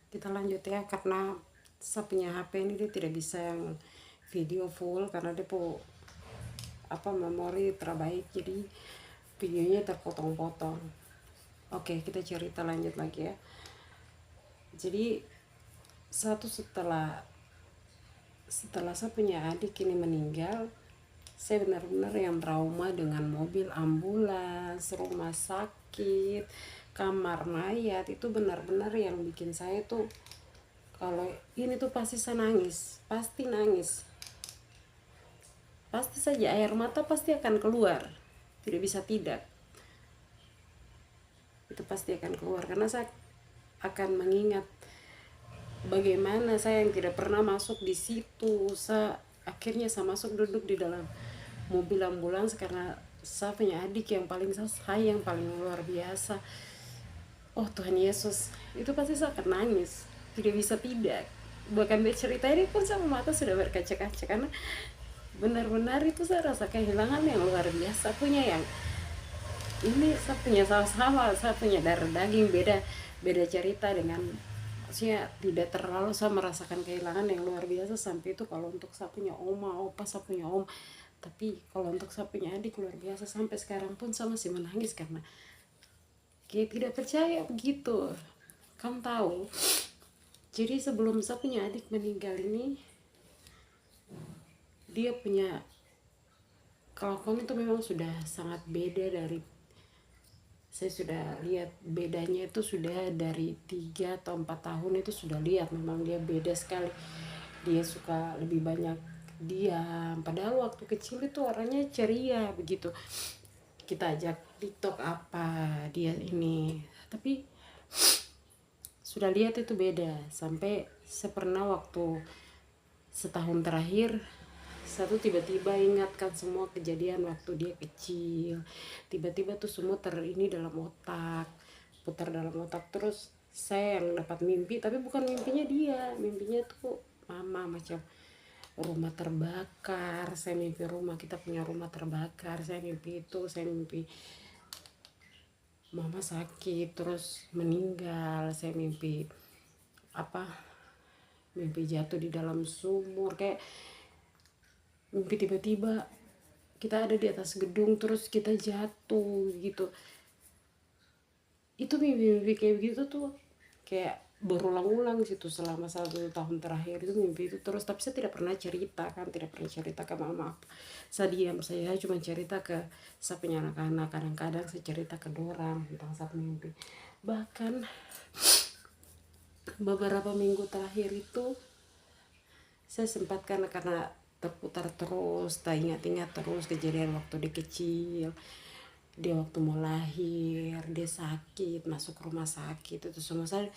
kita lanjut ya, karena saya punya HP ini dia tidak bisa yang video full karena dia memori terbaik, jadi videonya terpotong-potong. Oke, kita cerita lanjut lagi ya. Jadi setelah saya punya adik ini meninggal, saya benar-benar yang trauma dengan mobil ambulans, rumah sakit, kamar mayat. Itu benar-benar yang bikin saya tuh, kalau ini tuh pasti saya nangis, pasti nangis. Pasti saja air mata pasti akan keluar, tidak bisa tidak. Itu pasti akan keluar karena saya akan mengingat bagaimana saya yang tidak pernah masuk di situ, akhirnya saya masuk duduk di dalam mobil ambulans karena saya punya adik yang paling saya sayang, paling luar biasa. Oh Tuhan Yesus, itu pasti saya akan nangis, tidak bisa tidak. Bahkan di cerita ini pun sama mata sudah berkaca-kaca karena benar-benar itu saya rasa kehilangan yang luar biasa. Punya yang ini saya punya sama-sama, saya punya darah daging, beda cerita dengan, maksudnya tidak terlalu saya merasakan kehilangan yang luar biasa sampai itu. Kalau untuk saya punya oma, opa, saya punya om, tapi kalau untuk saya punya adik luar biasa. Sampai sekarang pun saya masih menangis karena kayak tidak percaya begitu. Kamu tahu, jadi sebelum saya punya adik meninggal ini, dia punya kelakuan itu memang sudah sangat beda dari, saya sudah lihat bedanya itu sudah dari 3 atau 4 tahun itu sudah lihat, memang dia beda sekali. Dia suka lebih banyak diam, padahal waktu kecil itu orangnya ceria begitu. Kita ajak TikTok apa dia ini, tapi sudah lihat itu beda. Sampai pernah waktu setahun terakhir, satu tiba-tiba ingatkan semua kejadian waktu dia kecil. Tiba-tiba tuh semua ini dalam otak, putar dalam otak. Terus saya yang dapat mimpi, tapi bukan mimpinya dia, mimpinya tuh mama, macam rumah terbakar. Saya mimpi rumah, kita punya rumah terbakar. Saya mimpi itu, saya mimpi mama sakit terus meninggal. Saya mimpi mimpi jatuh di dalam sumur, kayak mimpi tiba-tiba kita ada di atas gedung terus kita jatuh gitu. Itu mimpi-mimpi kayak begitu tuh kayak berulang-ulang situ selama 1 tahun terakhir. Itu mimpi itu terus, tapi saya tidak pernah cerita ke mama. Saya diam, saya cuma cerita ke saya punya anak-anak. Kadang-kadang saya cerita ke dorang tentang satu mimpi. Bahkan beberapa minggu terakhir itu saya sempat karena terputar terus, tak ingat-ingat terus kejadian waktu dia kecil, dia waktu mau lahir, dia sakit, masuk rumah sakit. Itu semua saya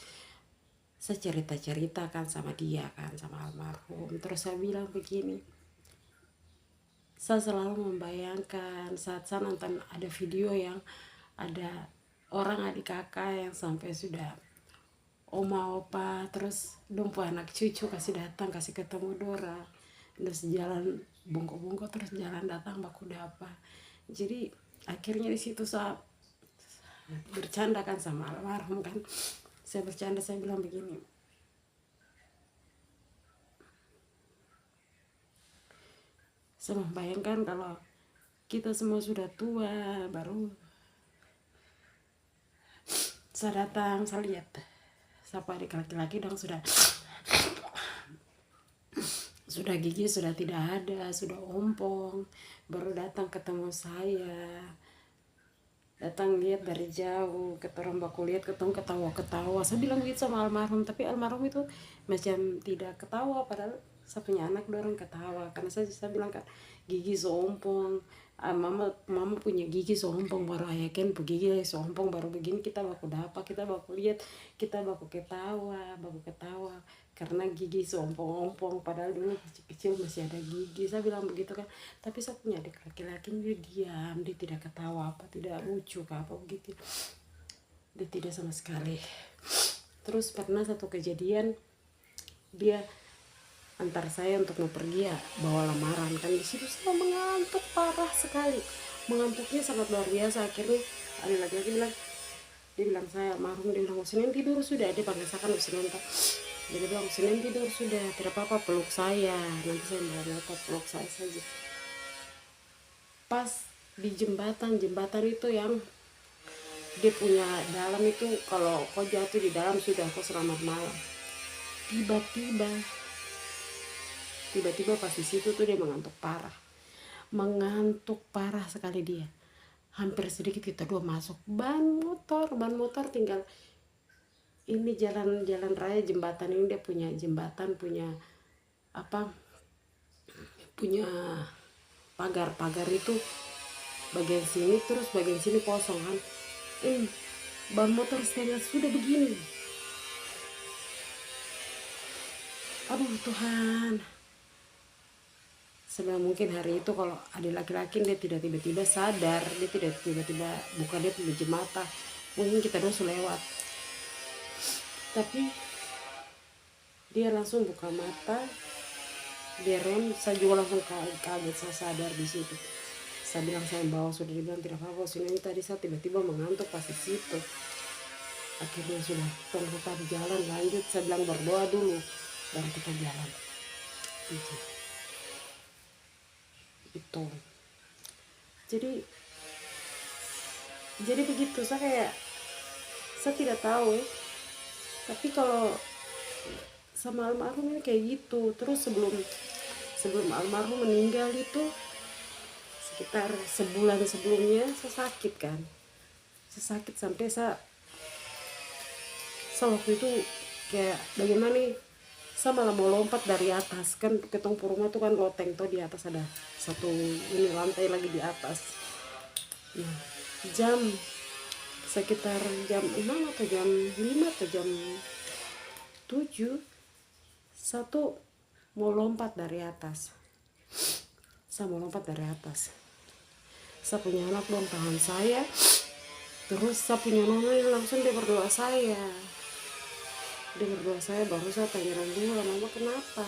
cerita-ceritakan sama dia kan, sama almarhum. Terus saya bilang begini, saya selalu membayangkan saat saya nonton ada video yang ada orang adik kakak yang sampai sudah oma opa, terus dumpu anak cucu kasih datang, kasih ketemu Dora, terus jalan bongkok-bongkok, terus jalan datang baku dapa. Jadi akhirnya di situ saya bercanda kan sama almarhum kan, saya bercanda, saya bilang begini, saya membayangkan kalau kita semua sudah tua, baru saya datang, saya lihat siapa adik laki-laki dong sudah gigi sudah tidak ada, sudah ompong, baru datang ketemu saya, datang lihat dari jauh, ketorong baku lihat, ketemu ketawa-ketawa. Saya bilang gitu sama almarhum, tapi almarhum itu macam tidak ketawa, padahal saya punya anak dorong ketawa karena saya bilang kan gigi sompong. Mama punya gigi sompong, baru ayaken pu gigi sompong, baru begini kita baku dapa, kita baku lihat, kita baku ketawa karena gigi sompong-ompong, padahal dulu kecil-kecil masih ada gigi. Saya bilang begitu kan, tapi saya punya adik laki-laki, dia diam, dia tidak ketawa apa, tidak lucu apa begitu, dia tidak sama sekali. Terus pernah satu kejadian, dia antar saya untuk mau pergi ya, bawa lamaran kan. Di situ saya mengantuk parah sekali, mengantuknya sangat luar biasa. Akhirnya ada laki-laki bilang, Dia bilang saya almarhum, dia bilang Senin tidur sudah, dia panggil saya kan Senin tak. Dia bilang Senin tidur sudah, tidak apa-apa peluk saya, nanti saya bayar peluk saya saja. Pas di jembatan itu yang dia punya dalam itu, kalau kau jatuh di dalam sudah kau selamat malam. Tiba-tiba pas di situ tuh dia mengantuk parah sekali dia. Hampir sedikit kita dua masuk ban motor tinggal ini jalan raya jembatan ini, dia punya jembatan, punya apa, punya pagar itu bagian sini terus bagian sini kosong kan. Ban motor setengah sudah begini. Aduh Tuhan. Sebenarnya mungkin hari itu kalau ada laki-laki dia tidak tiba-tiba sadar, dia tidak tiba-tiba buka dia punya mata, mungkin kita dosa lewat. Tapi dia langsung buka mata, dia rem, saya juga langsung kaget, saya sadar di situ. Saya bilang saya bawa, sudah dibilang tidak apa-apa, ini tadi saya tiba-tiba mengantuk pas di situ. Akhirnya sudah tetap jalan lanjut, saya bilang berdoa dulu baru kita jalan. Itu jadi begitu. Saya tidak tahu ya, tapi kalau sama almarhum ini kayak gitu. Terus sebelum almarhum meninggal itu sekitar sebulan sebelumnya saya sakit kan, sampai saya waktu itu kayak bagaimana nih, saya malah mau lompat dari atas kan, ketong rumah tuh kan loteng tuh, di atas ada satu ini lantai lagi di atas. Nah, sekitar jam 6 atau jam 5 atau jam 7 satu mau lompat dari atas. Saya mau lompat dari atas, saya punya anak belum tahan saya, terus saya punya nona yang langsung dia berdoa saya, baru saya tanya dulu, mama kenapa?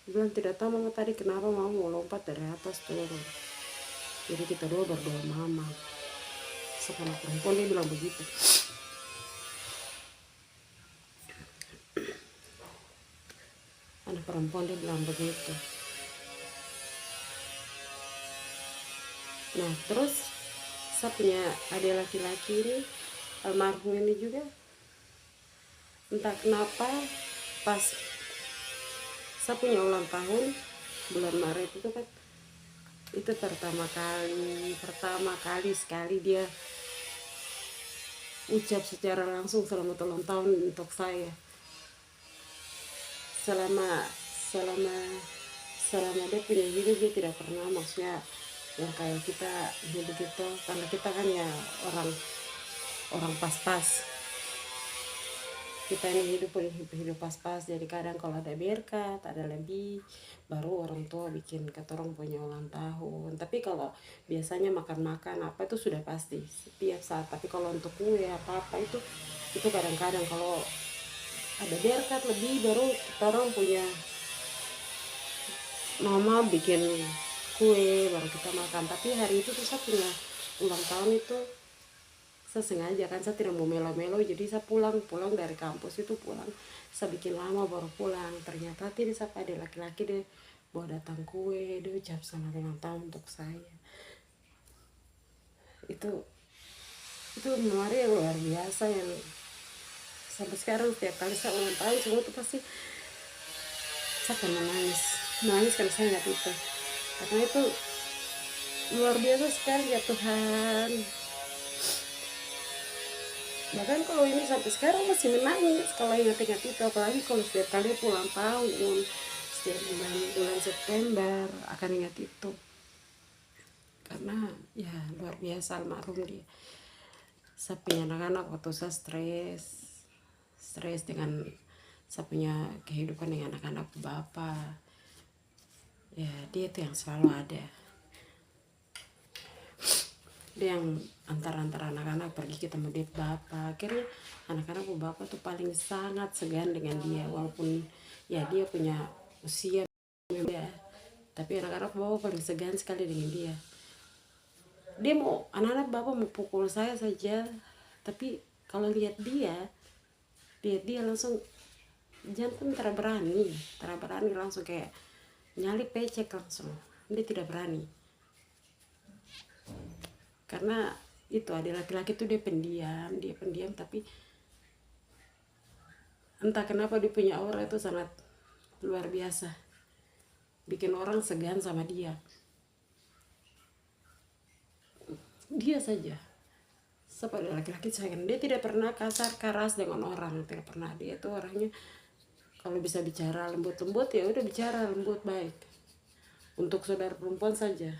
Dia bilang tidak tahu mama tadi kenapa mama mau lompat dari atas turun. Jadi kita dua berdoa mama. Sekarang perempuan dia bilang begitu. Anak perempuan dia bilang begitu. Nah terus saya punya adik laki-laki ini, almarhum ini juga, entah kenapa pas saya punya ulang tahun bulan Maret itu kan, itu pertama kali sekali dia ucap secara langsung selamat ulang tahun untuk saya. Selama dia punya hidup dia tidak pernah, maksudnya yang kayak kita ini begitu, karena kita kan ya orang pas-pas, kita ini hidup pas-pas. Jadi kadang kalau ada berkat, ada lebih, baru orang tua bikin katorong punya ulang tahun. Tapi kalau biasanya makan-makan apa itu sudah pasti setiap saat. Tapi kalau untuk kue apa-apa itu kadang-kadang kalau ada berkat lebih, baru kita orang punya mama bikin kue baru kita makan. Tapi hari itu tuh saya punya ulang tahun itu, saya sengaja kan, saya tidak mau melo-melo, jadi saya pulang dari kampus itu saya bikin lama baru pulang. Ternyata tidak, saya ada laki-laki dia bawa datang kue, dia ucap selamat ulang tahun untuk saya. Itu memori yang luar biasa, yang sampai sekarang setiap kali saya ulang tahun semua itu pasti saya akan menangis karena saya ingat itu, karena itu luar biasa sekali ya Tuhan. Bahkan kalau ini sampai sekarang masih menangis kalau ingat-ingat itu, apalagi kalau setiap kali pulang tahun, setiap bulan September akan ingat itu, karena ya luar biasa almarhum dia. Saya punya anak-anak waktu saya stres dengan saya punya kehidupan dengan anak-anak bapak, ya dia itu yang selalu ada. Dia yang antara anak-anak pergi ketemu dia bapak. Akhirnya anak-anak bapak tuh paling sangat segan dengan dia, walaupun ya dia punya usia ya, tapi anak-anak bapak paling segan sekali dengan dia. Dia mau, anak-anak bapak mau pukul saya saja, Tapi kalau lihat dia langsung jantan terberani langsung kayak nyali pecek langsung. Dia tidak berani. Karena itu ada laki-laki tuh dia pendiam tapi entah kenapa dia punya aura itu sangat luar biasa. Bikin orang segan sama dia. Dia saja. Seperti laki-laki sayang. Dia tidak pernah kasar keras dengan orang, tidak pernah. Dia tuh orangnya kalau bisa bicara lembut-lembut ya udah bicara lembut baik. Untuk saudara perempuan saja.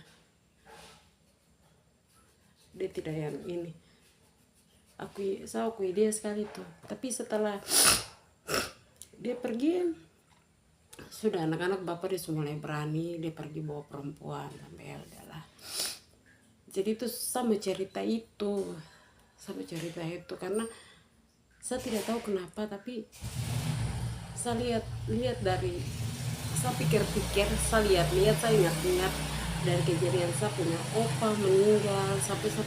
Dia tidak yang ini. Saya akui dia sekali tuh. Tapi setelah dia pergi, sudah anak-anak bapak dia mulai berani, dia pergi bawa perempuan sampai ya udahlah. Jadi itu sama cerita itu karena saya tidak tahu kenapa, tapi saya lihat dari, saya pikir-pikir, saya lihat, saya ingat dari kejadian saya punya opa meninggal sampai saya